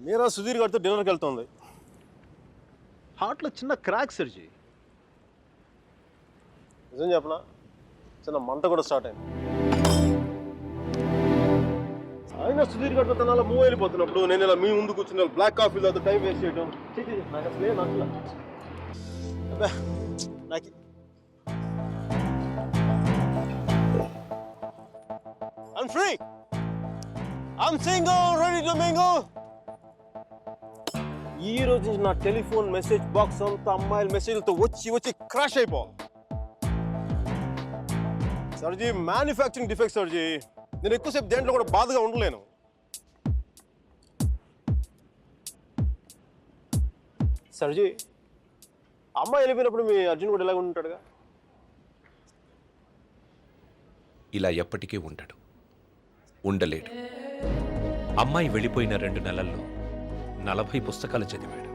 మీరా సుధీర్ గారితో డిన్నర్కి వెళ్తుంది. హార్ట్లో చిన్న క్రాక్ సర్జీ. నిజం చెప్పనా, చిన్న మంట కూడా స్టార్ట్ అయింది. అయినా సుధీర్ గారితో తన అలా మూవ్ వెళ్ళిపోతున్నప్పుడు నేను ఇలా మీ ముందు కూర్చుని బ్లాక్ కాఫీ తాగుతూ టైం వేస్ట్ చేయడం నాకు అసలే నచ్చల. అబ్బా నాకు I'm free. I'm single, ready to mingle. ఈ రోజు నుంచి నా టెలిఫోన్ మెసేజ్ బాక్స్ అంతా అమ్మాయిల మెసేజ్లతో వచ్చి వచ్చి క్రాష్ అయిపోవాలి. సర్జీ మ్యానుఫ్యాక్చరింగ్ డిఫెక్ట్ సర్జీ. నేను ఎక్కువసేపు దేంట్లో కూడా బాధగా ఉండలేను. సర్జీ అమ్మాయి వెళ్ళిపోయినప్పుడు మీ అర్జున్ కూడా ఇలాగ ఉంటాడుగా. ఇలా ఎప్పటికీ ఉండడు, ఉండలేడు. అమ్మాయి వెళ్ళిపోయిన 2 నెలల్లో 40 పుస్తకాలు చదివాడు,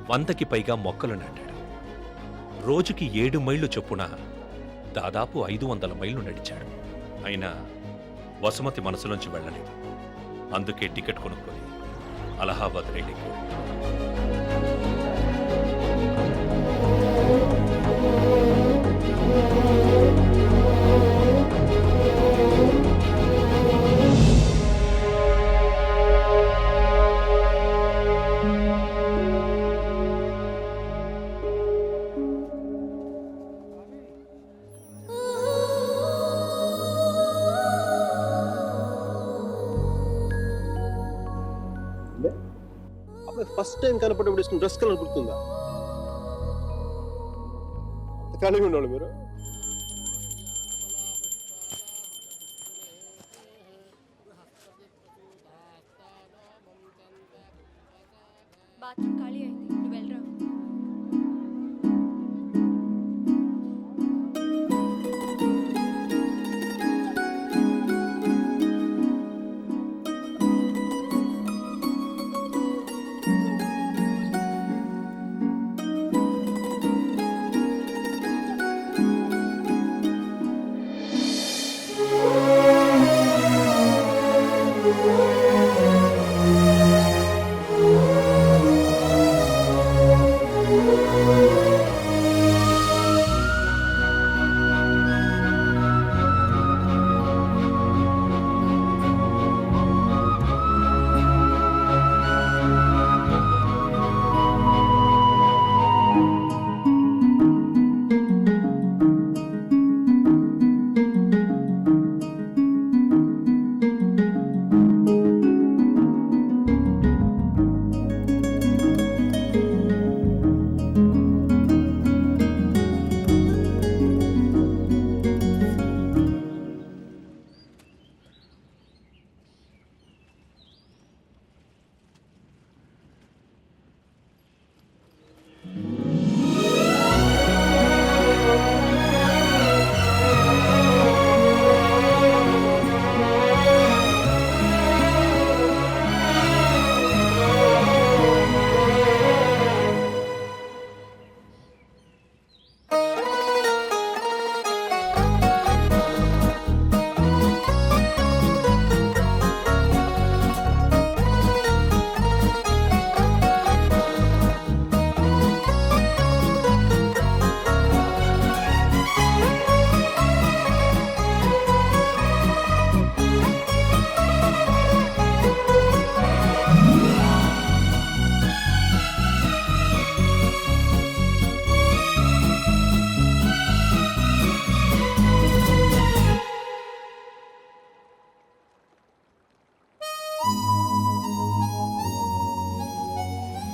100కి పైగా మొక్కలు నాటాడు. రోజుకి 7 మైళ్ళు చొప్పున దాదాపు 500 మైళ్ళు నడిచాడు. అయినా వసుమతి మనసులోంచి వెళ్ళలేదు. అందుకే టికెట్ కొనుక్కొని అలహాబాద్ రైలుకి ఫస్ట్ టైం కనపడేప్పుడు ఇష్టం డ్రెస్ కలర్ గుర్తుందా? కలిగి ఉండేవాళ్ళు మీరు. బాత్రూమ్ ఖాళీ అయింది, నువ్వు వెళ్ళరా.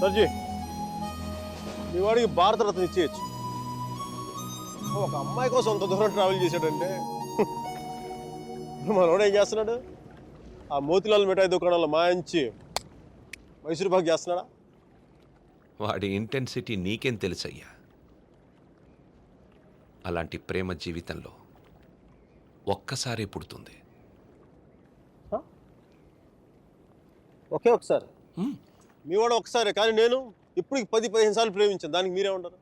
సర్జీ మీ వాడికి భారతరత్న ఇచ్చేయచ్చు. ఒక అమ్మాయి కోసం అంత దూరం ట్రావెల్ చేశాడంటే మనోడు ఏం చేస్తున్నాడు? ఆ మోతిలాల్ మిఠాయి దుకాణంలో మాయించి మైసూరు పాక్ చేస్తున్నాడా? వాడి ఇంటెన్సిటీ నీకేం తెలుసయ్యా? అలాంటి ప్రేమ జీవితంలో ఒక్కసారే పుడుతుంది. ఒకే ఒకసారి మీ వాడు ఒకసారి, కానీ నేను ఇప్పుడు 10-15 సార్లు ప్రేమించాను. దానికి మీరే ఉంటారు?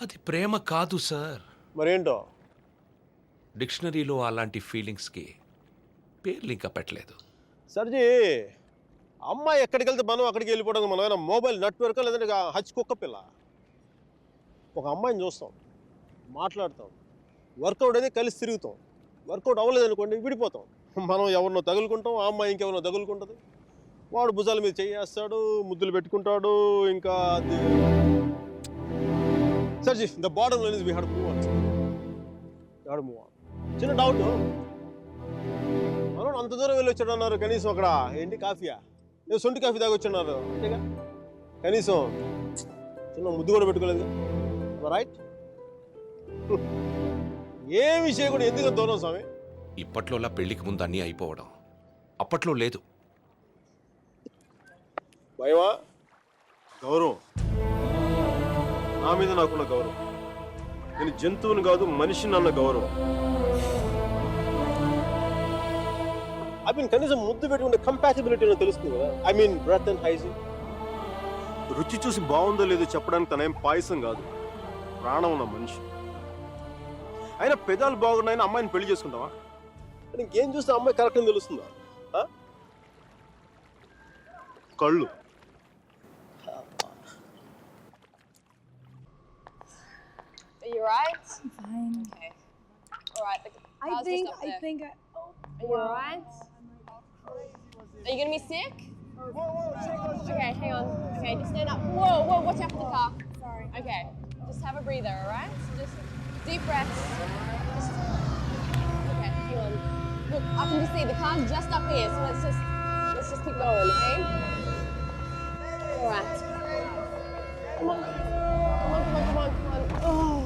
అది ప్రేమ కాదు సార్. మరేంటో? డిక్షనరీలో అలాంటి ఫీలింగ్స్కి పేర్లు ఇంకా పెట్టలేదు. సర్జీ అమ్మాయి ఎక్కడికి వెళ్తే మనం అక్కడికి వెళ్ళిపోవడం మనం ఏమైనా మొబైల్ నెట్వర్క్ లేదంటే హచ్ కుక్క పిల్ల. ఒక అమ్మాయిని చూస్తాం, మాట్లాడతాం, వర్కౌట్ అయితే కలిసి తిరుగుతాం. వర్కౌట్ అవ్వలేదు అనుకోండి విడిపోతాం. మనం ఎవరినో తగులుకుంటాం, ఆ అమ్మాయి ఇంకెవరినో తగులుకుంటుంది. వాడు భుజాల మీద చేయేస్తాడు, ముద్దులు పెట్టుకుంటాడు. ఇంకా అది సరే, the bottom line is we have to move on. చిన్న డౌట్, మనం అంత దూరం వెళ్ళి వచ్చాడు అన్నారు, కనీసం అక్కడ ఏంటి కాఫీయా, ఏదో సొంటి కాఫీ తాగి వచ్చున్నారు అంతేగా, కనీసం చిన్న ముద్దు కూడా పెట్టుకోలేదు. రైట్? ఏమి చేయకూడదు, ఎందుకు దూరం స్వామి? ఇప్పట్లోలా పెళ్లికి ముందు అన్నీ అయిపోవడం అప్పట్లో లేదు. భయమా? గౌరవం, నా మీద నాకున్న గౌరవం. నేను జంతువుని కాదు, మనిషిని అన్న గౌరవం. కనీసం ముద్దు పెట్టుకుంటే కంపాసిబిలిటీ తెలుస్తుంది కదా. Breath and hygiene. రుచి చూసి బాగుందో లేదో చెప్పడానికి తనేం పాయసం కాదు, ప్రాణం ఉన్న మనిషి. అయినా పెదాలు బాగున్నాయని అమ్మాయిని పెళ్లి చేసుకుంటావా? ఇంకేం చూస్తే అమ్మాయి కరెక్ట్ అని తెలుస్తుందా? కళ్ళు. Are you alright? I'm fine. Okay. Alright, the I car's think just up there. I Are you alright? Are you gonna be sick? Okay, hang on. Okay, just stand up. Whoa, watch out for the car. sorry. Okay, just have a breather, alright? So just deep breaths. Okay, hang on. Look, I can just see the car's just up here, so let's just keep going, okay? Alright. Come on. Oh.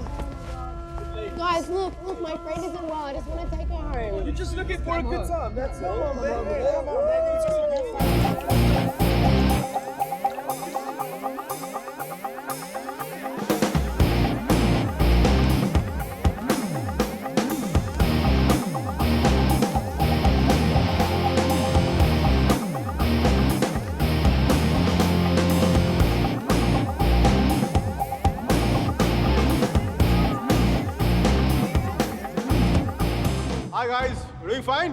Guys, look, my friend isn't well. I just want to take her home. You're just looking for a good time, that's all. Hi guys, doing fine?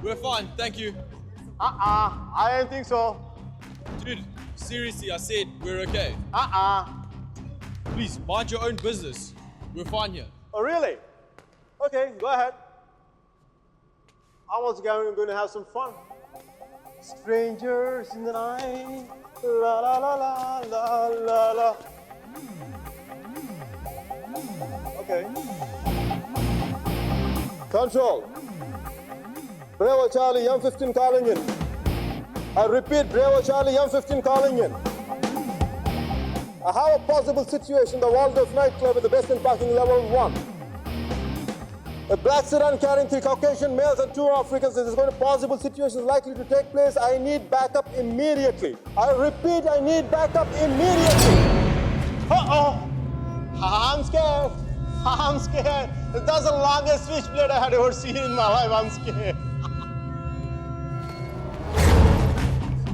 We're fine, thank you. I don't think so. Dude, seriously, I said we're okay. Please, mind your own business. We're fine here. Oh really? Okay, go ahead. I was going to have some fun. Strangers in the night, la la la la la la la. Okay. Control. Bravo Charlie, M15 calling in. I repeat, Bravo Charlie, M15 calling in. I have a possible situation, the Waldorf nightclub with the best in parking level 1. A black sedan carrying 3 Caucasian males and 2 Africans. This is going to possible situation likely to take place. I need backup immediately. I repeat, I need backup immediately. Uh-oh. I'm scared. I'm scared. That's the longest switchblade I had ever seen in my life. I'm scared.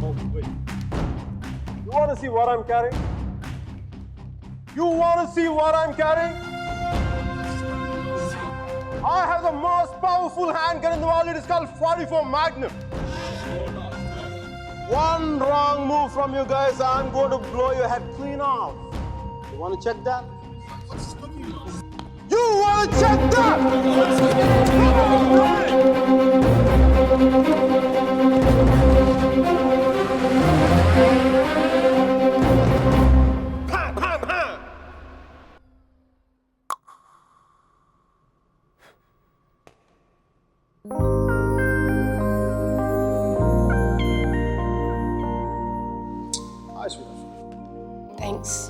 Oh, wait. You want to see what I'm carrying? You want to see what I'm carrying? I have the most powerful handgun in the world. It is called 44 Magnum. One wrong move from you guys, I'm going to blow your head clean off. You want to check that? You want to check that? Thanks.